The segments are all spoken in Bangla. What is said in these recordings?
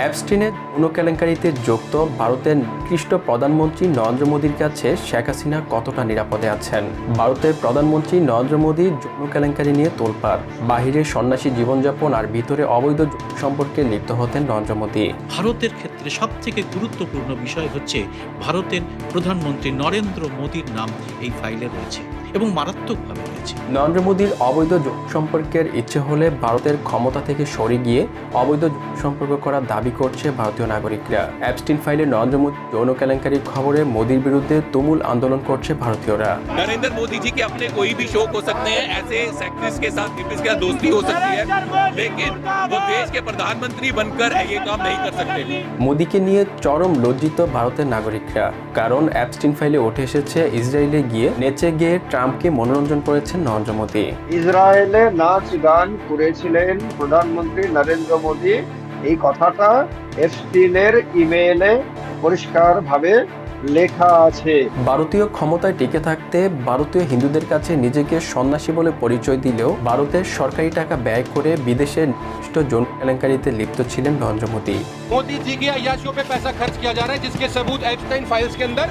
অ্যাপস্টিনের যৌন কেলেঙ্কারিতে যুক্ত ভারতের নিকৃষ্ট প্রধানমন্ত্রী নরেন্দ্র মোদীর কাছে শেখ হাসিনা কতটা নিরাপদে আছেন? ভারতের প্রধানমন্ত্রী নরেন্দ্র মোদী যৌন কেলেঙ্কারি নিয়ে তোলপাড়। বাহিরে সন্ন্যাসী জীবনযাপন আর ভিতরে অবৈধ যৌন সম্পর্কে লিপ্ত হতেন নরেন্দ্র মোদী। ভারতের ক্ষেত্রে সবথেকে গুরুত্বপূর্ণ বিষয় হচ্ছে ভারতের প্রধানমন্ত্রী নরেন্দ্র মোদীর নাম এই ফাইলে রয়েছে এবং মারাত্মকভাবে রয়েছে। নরেন্দ্র মোদীর অবৈধ যৌন সম্পর্কের ইচ্ছে হলে ভারতের ক্ষমতা থেকে সরে গিয়ে অবৈধ যৌন সম্পর্ক করার দাবি করছে ভারতীয় নাগরিকরা। অ্যাপস্টিন ফাইলে নরেন্দ্র মোদী যৌন কেলেঙ্কারির খবরে মোদীর বিরুদ্ধে তুমুল আন্দোলন করছে ভারতীয়রা। नरेंद्र मोदी जी के अपने कोई भी शौक हो सकते हैं, ऐसे सेक्ट्रिस्ट के साथ के साथ दोस्ती हो सकती है, लेकिन वो देश के प्रधानमंत्री बनकर ये काम नहीं कर सकते। মোদীকে নিয়ে চরম লজ্জিত ভারতের নাগরিকরা, কারণ অ্যাপস্টিন ফাইলে উঠে এসেছে ইসরায়েলে গিয়ে নেচে গিয়ে ট্রাম্পকে মনোরঞ্জন করেছেন নরেন্দ্র মোদী। ইসরায়েলে নাচ গান করেছিলেন প্রধানমন্ত্রী নরেন্দ্র মোদী, এই কথাটা এপস্টিনের ইমেইলে পরিষ্কারভাবে লেখা আছে। ভারতীয় ক্ষমতায় টিকে থাকতে ভারতীয় হিন্দুদের কাছে নিজেকে সন্ন্যাসী বলে পরিচয় দিলেও ভারতের সরকারি টাকা ব্যয় করে বিদেশে নিকৃষ্ট যৌন কেলেঙ্কারিতে লিপ্ত ছিলেন নরেন্দ্র মোদী। मोदी जी की अय्याशियों पे पैसा खर्च किया जा रहा है, जिसके सबूत एप्स्टाइन फाइल्स के अंदर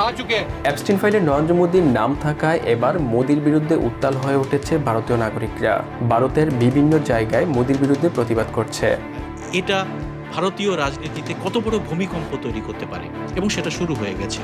आ चुके हैं। অ্যাপস্টিন ফাইলে নরেন্দ্র মোদীর নাম থাকায় এবার মোদীর বিরুদ্ধে উত্তাল হয়ে উঠেছে ভারতীয় নাগরিকরা। ভারতের বিভিন্ন জায়গায় মোদীর বিরুদ্ধে প্রতিবাদ করছে। এটা ভারতীয় রাজনীতিতে কত বড় ভূমিকম্প তৈরি করতে পারে এবং সেটা শুরু হয়ে গেছে।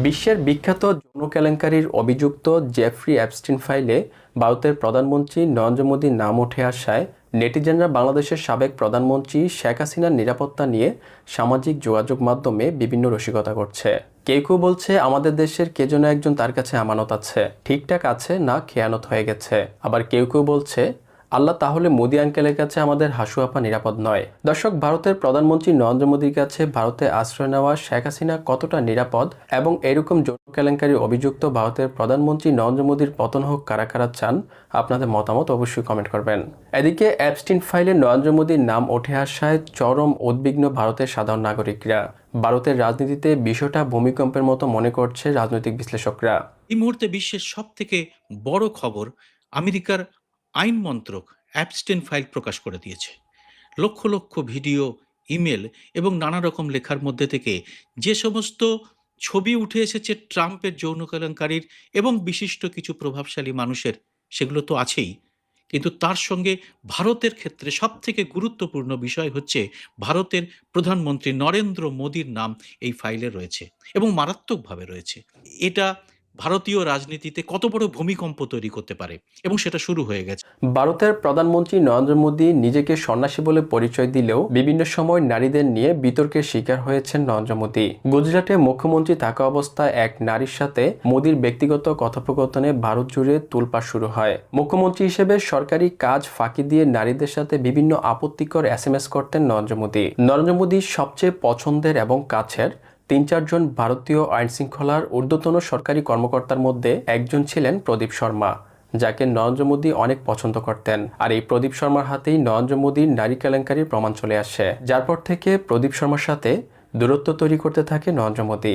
বিশ্বের বিখ্যাত যৌন কেলেঙ্কারির অভিযুক্ত জেফ্রি অ্যাপস্টিন ফাইলে ভারতের প্রধানমন্ত্রী নরেন্দ্র মোদীর নাম উঠে আসায় নেটিজেনরা বাংলাদেশের সাবেক প্রধানমন্ত্রী শেখ হাসিনার নিরাপত্তা নিয়ে সামাজিক যোগাযোগ মাধ্যমে বিভিন্ন রসিকতা করছে। কেউ কেউ বলছে আমাদের দেশের কে যেন একজন তার কাছে আমানত আছে, ঠিকঠাক আছে না খেয়ানত হয়ে গেছে। আবার কেউ কেউ বলছে আল্লাহ, তাহলে মোদী আঙ্কেলের কাছে আমাদের হাসু আপা নিরাপদ নয়। দর্শক, ভারতের প্রধানমন্ত্রী নরেন্দ্র মোদীর কাছে ভারতে আশ্রয় নেওয়া শেখ হাসিনা কতটা নিরাপদ এবং এরকম যৌন কেলেঙ্কারির অভিযুক্ত ভারতের প্রধানমন্ত্রী নরেন্দ্র মোদীর পতন হোক কারা কারা চান, আপনাদের মতামত অবশ্যই কমেন্ট করবেন। এদিকে অ্যাপস্টিন ফাইলে নরেন্দ্র মোদীর নাম উঠে আসায় চরম উদ্বিগ্ন ভারতের সাধারণ নাগরিকরা। ভারতের রাজনীতিতে বিষয়টা ভূমিকম্পের মতো মনে করছে রাজনৈতিক বিশ্লেষকরা। এই মুহূর্তে বিশ্বের সবথেকে বড় খবর, আমেরিকার আইন মন্ত্রক অ্যাপস্টেন ফাইল প্রকাশ করে দিয়েছে। লক্ষ লক্ষ ভিডিও, ইমেল এবং নানা রকম লেখার মধ্যে থেকে যে সমস্ত ছবি উঠে এসেছে ট্রাম্পের যৌন কেলেঙ্কারির এবং বিশিষ্ট কিছু প্রভাবশালী মানুষের, সেগুলো তো আছেই, কিন্তু তার সঙ্গে ভারতের ক্ষেত্রে সবথেকে গুরুত্বপূর্ণ বিষয় হচ্ছে ভারতের প্রধানমন্ত্রী নরেন্দ্র মোদীর নাম এই ফাইলে রয়েছে এবং মারাত্মকভাবে রয়েছে। এটা ভারতীয় রাজনীতিতে কত বড় ভূমিকম্প তৈরি করতে পারে এবং সেটা শুরু হয়ে গেছে। ভারতের প্রধানমন্ত্রী নরেন্দ্র মোদী নিজেকে সন্ন্যাসী বলে পরিচয় দিলেও বিভিন্ন সময় নারীদের নিয়ে বিতর্কের শিকার হয়েছেন নরেন্দ্র মোদী। গুজরাটে মুখ্যমন্ত্রী থাকা অবস্থায় এক নারীর সাথে মোদীর ব্যক্তিগত কথোপকথনে ভারত জুড়ে তোলপাড় শুরু হয়। মুখ্যমন্ত্রী হিসেবে সরকারি কাজ ফাঁকি দিয়ে নারীদের সাথে বিভিন্ন আপত্তিকর SMS করতেন নরেন্দ্র মোদী। নরেন্দ্র মোদীর সবচেয়ে পছন্দের এবং কাছের ৩-৪ জন ভারতীয় আইনশৃঙ্খলার ঊর্ধ্বতন সরকারি কর্মকর্তার মধ্যে একজন ছিলেন প্রদীপ শর্মা, যাকে নরেন্দ্র মোদী অনেক পছন্দ করতেন। আর এই প্রদীপ শর্মার হাতেই নরেন্দ্র মোদীর নারী কেলেঙ্কারির প্রমাণ চলে আসে, যার পর থেকে প্রদীপ শর্মার সাথে দূরত্ব তৈরি করতে থাকে নরেন্দ্র মোদী।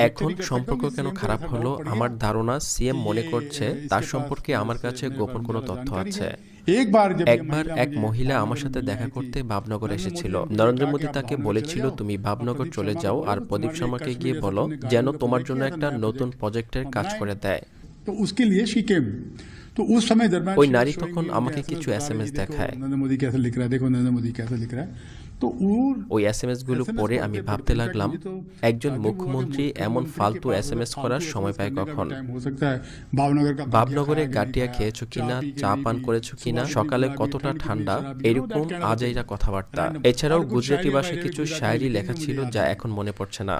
এখন সম্পর্ক কেন খারাপ হলো? আমার ধারণা সিএম মনে করছে তার সম্পর্কে আমার কাছে গোপন কোনো তথ্য আছে। একবার এক মহিলা আমার সাথে দেখা করতে ভাবনগর এসেছিল। নরেন্দ্র মোদী তাকে বলেছিল তুমি ভাবনগর চলে যাও আর প্রদীপ শর্মাকে গিয়ে বলো যেন তোমার জন্য একটা নতুন প্রজেক্টের কাজ করে দেয়। ওই নারী তখন আমাকে কিছু SMS দেখায়। ওই SMS গুলো পরে আমি ভাবতে লাগলাম একজন মুখ্যমন্ত্রী এমন ফালতু SMS করার সময় পায় কখন? ভাবনগরে গাটিয়া খেয়েছো কিনা, চা পান করেছো কিনা, সকালে কতটা ঠান্ডা, এরকম আজাইরা কথাবার্তা। এছাড়াও গুজরাটি ভাষায় কিছু শায়রি লেখা ছিল যা এখন মনে পড়ছে না।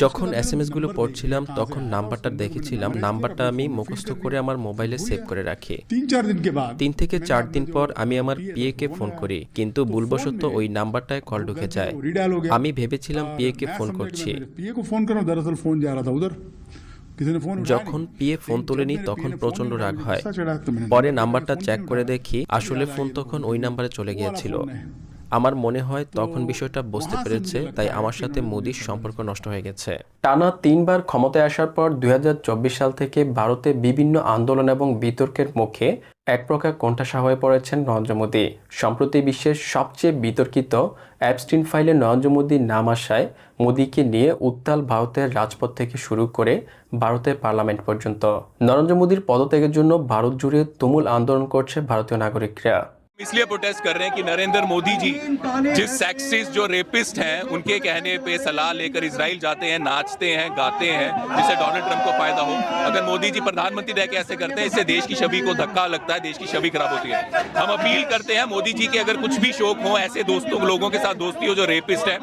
যখন SMS গুলো পড়ছিলাম তখন নাম্বারটা দেখেছিলাম, নাম্বারটা আমি মুখস্থ করে আমার মোবাইলে সেভ করে রাখি। 3 থেকে 4 দিন পর আমি আমার PA কে ফোন করি, কিন্তু ভুলবশত ওই নাম্বারটায় কল ঢুকে যায়। আমি ভেবেছিলাম PA কে ফোন করছি। যখন PA ফোন তোলেনি তখন প্রচন্ড রাগ হয়। পরে নাম্বারটা চেক করে দেখি আসলে ফোন তখন ওই নাম্বারে চলে গিয়েছিল। আমার মনে হয় তখন বিষয়টা বুঝতে পেরেছে, তাই আমার সাথে মোদীর সম্পর্ক নষ্ট হয়ে গেছে। টানা 3 বার ক্ষমতায় আসার পর 2024 সাল থেকে ভারতে বিভিন্ন আন্দোলন এবং বিতর্কের মুখে এক প্রকার কোণঠাসা হয়ে পড়েছেন নরেন্দ্র মোদী। সম্প্রতি বিশ্বের সবচেয়ে বিতর্কিত অ্যাপস্টিন ফাইলে নরেন্দ্র মোদীর নাম আসায় মোদীকে নিয়ে উত্তাল ভারতের রাজপথ থেকে শুরু করে ভারতের পার্লামেন্ট পর্যন্ত। নরেন্দ্র মোদীর পদত্যাগের জন্য ভারত জুড়ে তুমুল আন্দোলন করছে ভারতীয় নাগরিকরা। इसलिए प्रोटेस्ट कर रहे हैं कि नरेंद्र मोदी जी जिस सेक्सिस्ट जो रेपिस्ट हैं उनके कहने पे सलाह लेकर इजराइल जाते हैं, नाचते हैं, गाते हैं, जिससे डोनाल्ड ट्रंप को फायदा हो। अगर मोदी जी प्रधानमंत्री रह के ऐसे करते हैं, इससे देश की छवि को धक्का लगता है, देश की छवि खराब होती है। हम अपील करते हैं मोदी जी के अगर कुछ भी शौक हो, ऐसे दोस्तों लोगों के साथ दोस्ती हो जो रेपिस्ट है,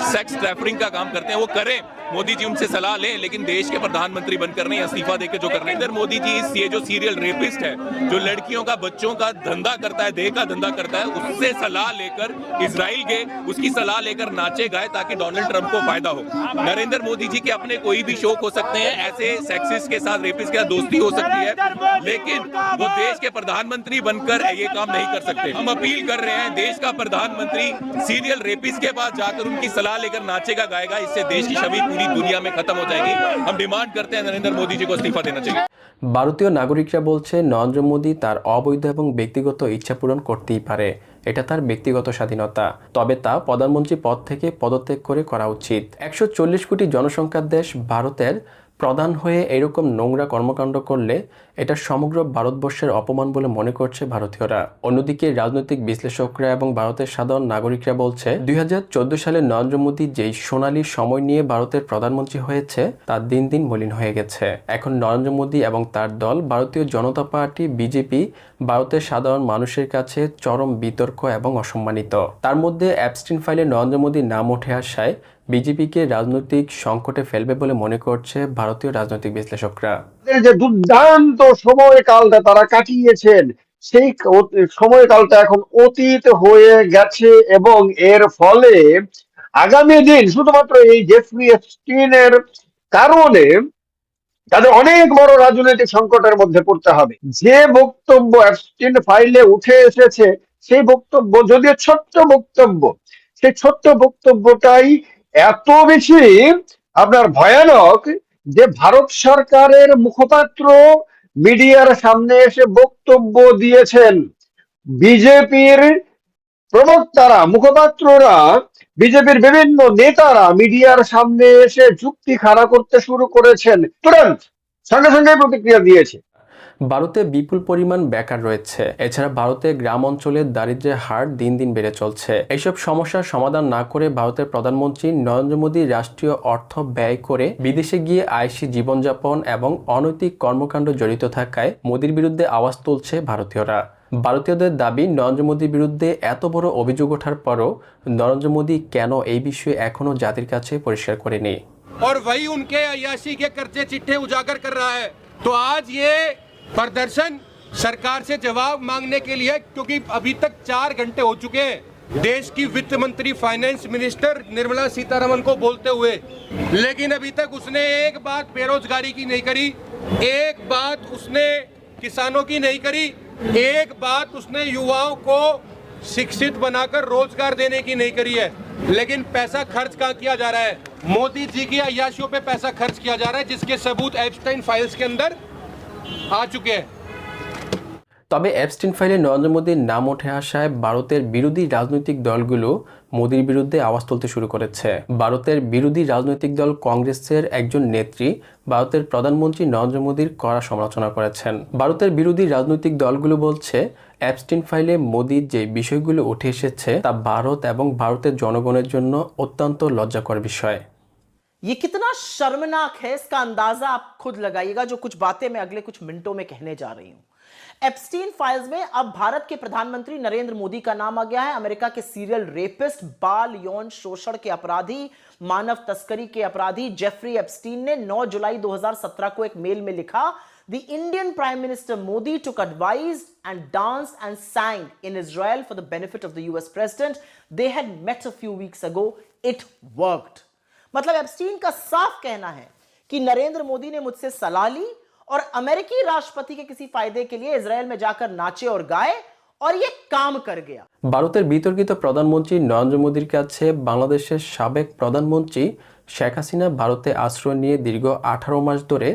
सेक्स ट्रैफिकिंग का काम करते हैं, वो करें। मोदी जी उनसे सलाह लें, लेकिन देश के प्रधानमंत्री बनकर नहीं, इस्तीफा देकर जो कर रहे हैं। नरेंद्र मोदी जी ये जो सीरियल रेपिस्ट है, जो लड़कियों का बच्चों का धंधा करता है, देह का धंधा करता है, उससे सलाह लेकर इजराइल गए, उसकी सलाह लेकर नाचे गाए ताकि डोनाल्ड ट्रंप को फायदा हो। नरेंद्र मोदी जी के अपने कोई भी शौक हो सकते हैं, ऐसे सेक्सिस्ट के साथ, रेपिस्ट के साथ दोस्ती हो सकती है, लेकिन वो देश के प्रधानमंत्री बनकर ये काम नहीं कर सकते। हम अपील कर रहे हैं, देश का प्रधानमंत्री सीरियल रेपिस्ट के पास जाकर उनकी सलाह लेकर नाचेगा गाएगा, इससे देश की छवि पूरी दुनिया में खत्म हो जाएगी। हम डिमांड करते हैं नरेंद्र मोदी जी को इस्तीफा देना चाहिए। ভারতীয় নাগরিকরা বলছে নরেন্দ্র মোদী তার অবৈধ এবং ব্যক্তিগত ইচ্ছা পূরণ করতেই পারে, এটা তার ব্যক্তিগত স্বাধীনতা, তবে তা প্রধানমন্ত্রী পদ থেকে পদত্যাগ করে করা উচিত। 140 কোটি জনসংখ্যার দেশ ভারতের প্রধান হয়ে এরকম নোংরা কর্মকাণ্ড করলে এটা সমগ্র ভারতবর্ষের অপমান বলে মনে করছে ভারতীয়রা। অন্যদিকে রাজনৈতিক বিশ্লেষকরা এবং ভারতের সাধারণ নাগরিকরা বলছে 2014 সালে নরেন্দ্র মোদী যেই সোনালী সময় নিয়ে ভারতের প্রধানমন্ত্রী হয়েছে তা দিন দিন মলিন হয়ে গেছে। এখন নরেন্দ্র মোদী এবং তার দল ভারতীয় জনতা পার্টি বিজেপি ভারতের সাধারণ মানুষের কাছে চরম বিতর্ক এবং অসম্মানিত। তার মধ্যে অ্যাপস্টিন ফাইলে নরেন্দ্র মোদীর নাম উঠে আসায় বিজেপিকে রাজনৈতিক সংকটে ফেলবে বলে মনে করছে ভারতীয় রাজনৈতিক বিশ্লেষকরা। যে দুর্দান্ত সময়কালটা তারা কাটিয়েছেন, সেই সময়কালটা এখন অতীত হয়ে গেছে এবং এর ফলে আগামী দিন শুধুমাত্র এই জেফরি এপস্টিনের কারণে তাদের অনেক বড় রাজনৈতিক সংকটের মধ্যে পড়তে হবে। যে বক্তব্য এপস্টিন ফাইলে উঠে এসেছে, সেই বক্তব্য যদিও ছোট্ট বক্তব্য, সেই ছোট্ট বক্তব্যটাই এত বেশি আপনার ভয়ানক যে ভারত সরকারের মুখপাত্র মিডিয়ার সামনে এসে বক্তব্য দিয়েছেন। বিজেপির প্রবক্তারা, মুখপাত্ররা, বিজেপির বিভিন্ন নেতারা মিডিয়ার সামনে এসে যুক্তি খাড়া করতে শুরু করেছেন, তুরন্ত সঙ্গে সঙ্গে প্রতিক্রিয়া দিয়েছে। ভারতে বিপুল পরিমাণ বেকার রয়েছে। এছাড়া ভারতে গ্রাম অঞ্চলে দারিদ্র্যের হার দিন দিন বেড়ে চলছে। এইসব সমস্যার সমাধান না করে ভারতের প্রধানমন্ত্রী নরেন্দ্র মোদী রাষ্ট্রীয় অর্থ ব্যয় করে বিদেশে গিয়ে আয়সী জীবনযাপন এবং অনৈতিক কর্মকাণ্ড জড়িত থাকায় মোদীর বিরুদ্ধে আওয়াজ তুলছে ভারতীয়রা। ভারতীয়দের দাবি, নরেন্দ্র মোদীর বিরুদ্ধে এত বড় অভিযোগ ওঠার পরও নরেন্দ্র মোদী কেন এই বিষয়ে এখনো জাতির কাছে পরিষ্কার করেনি। और वही उनके अय्याशी के कर्जे चिट्ठे उजागर कर रहा है। तो आज ये प्रदर्शन सरकार से जवाब मांगने के लिए, क्योंकि अभी तक 4 घंटे हो चुके हैं देश की वित्त मंत्री फाइनेंस मिनिस्टर निर्मला सीतारमन को बोलते हुए, लेकिन अभी तक उसने एक बात बेरोजगारी की नहीं करी, एक बात उसने किसानों की नहीं करी, एक बात उसने युवाओं को शिक्षित बनाकर रोजगार देने की नहीं करी है। लेकिन पैसा खर्च कहाँ किया जा रहा है? मोदी जी की अय्याशियों पे पैसा खर्च किया जा रहा है, जिसके सबूत एप्स्टाइन फाइल्स के अंदर आ चुके हैं। তবে অ্যাপস্টিন ফাইলে নরেন্দ্র মোদীর নাম উঠে আসায় ভারতের বিরোধী রাজনৈতিক দলগুলো মোদীর বিরুদ্ধে আওয়াজ তুলতে শুরু করেছে। ভারতের বিরোধী রাজনৈতিক দল কংগ্রেসের একজন নেত্রী ভারতের প্রধানমন্ত্রী নরেন্দ্র মোদীর কড়া সমালোচনা করেছেন। ভারতের বিরোধী রাজনৈতিক দলগুলো বলছে অ্যাপস্টিন ফাইলে মোদীর যে বিষয়গুলো উঠে এসেছে তা ভারত এবং ভারতের জনগণের জন্য অত্যন্ত লজ্জাকর বিষয়। ये कितना शर्मनाक है, इसका अंदाजा आप खुद लगाइएगा, जो कुछ बातें मैं अगले कुछ मिनटों में कहने जा रही हूं। एप्स्टीन फाइल्स में अब भारत के प्रधानमंत्री नरेंद्र मोदी का नाम आ गया है। अमेरिका के सीरियल रेपिस्ट, बाल यौन शोषण के अपराधी, मानव तस्करी के अपराधी जेफरी एप्स्टीन ने 9 जुलाई 2017 को एक मेल में लिखा, The Indian Prime Minister Modi took advice and danced and sang in Israel for the benefit of the US President. They had met a few weeks ago. It worked. मतलब एप्स्टीन का साफ कहना है कि नरेंद्र मोदी ने मुझसे सलाह ली और अमेरिकी राष्ट्रपति के किसी फायदे के लिए इजराइल में जाकर नाचे और गाए और ये काम कर गया। ভারতের বিতর্কিত প্রধানমন্ত্রী নরেন্দ্র মোদীর কাছে বাংলাদেশের সাবেক প্রধানমন্ত্রী শেখ হাসিনা ভারতে আশ্রয় নিয়ে দীর্ঘ 18 মাস ধরে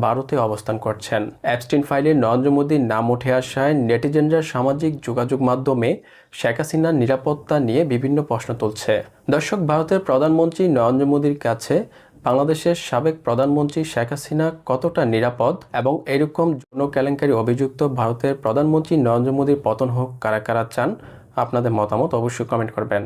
ভারতে অবস্থান করছেন। অ্যাপস্টিন ফাইলে নরেন্দ্র মোদীর নাম উঠে আসায় নেটিজেনরা সামাজিক যোগাযোগ মাধ্যমে শেখ হাসিনার নিরাপত্তা নিয়ে বিভিন্ন প্রশ্ন তুলছে। দর্শক, ভারতের প্রধানমন্ত্রী নরেন্দ্র মোদীর কাছে বাংলাদেশের সাবেক প্রধানমন্ত্রী শেখ হাসিনা কতটা নিরাপদ এবং এরকম যৌন কেলেঙ্কারি অভিযুক্ত ভারতের প্রধানমন্ত্রী নরেন্দ্র মোদীর পতন হোক কারা কারা চান, আপনাদের মতামত অবশ্যই কমেন্ট করবেন।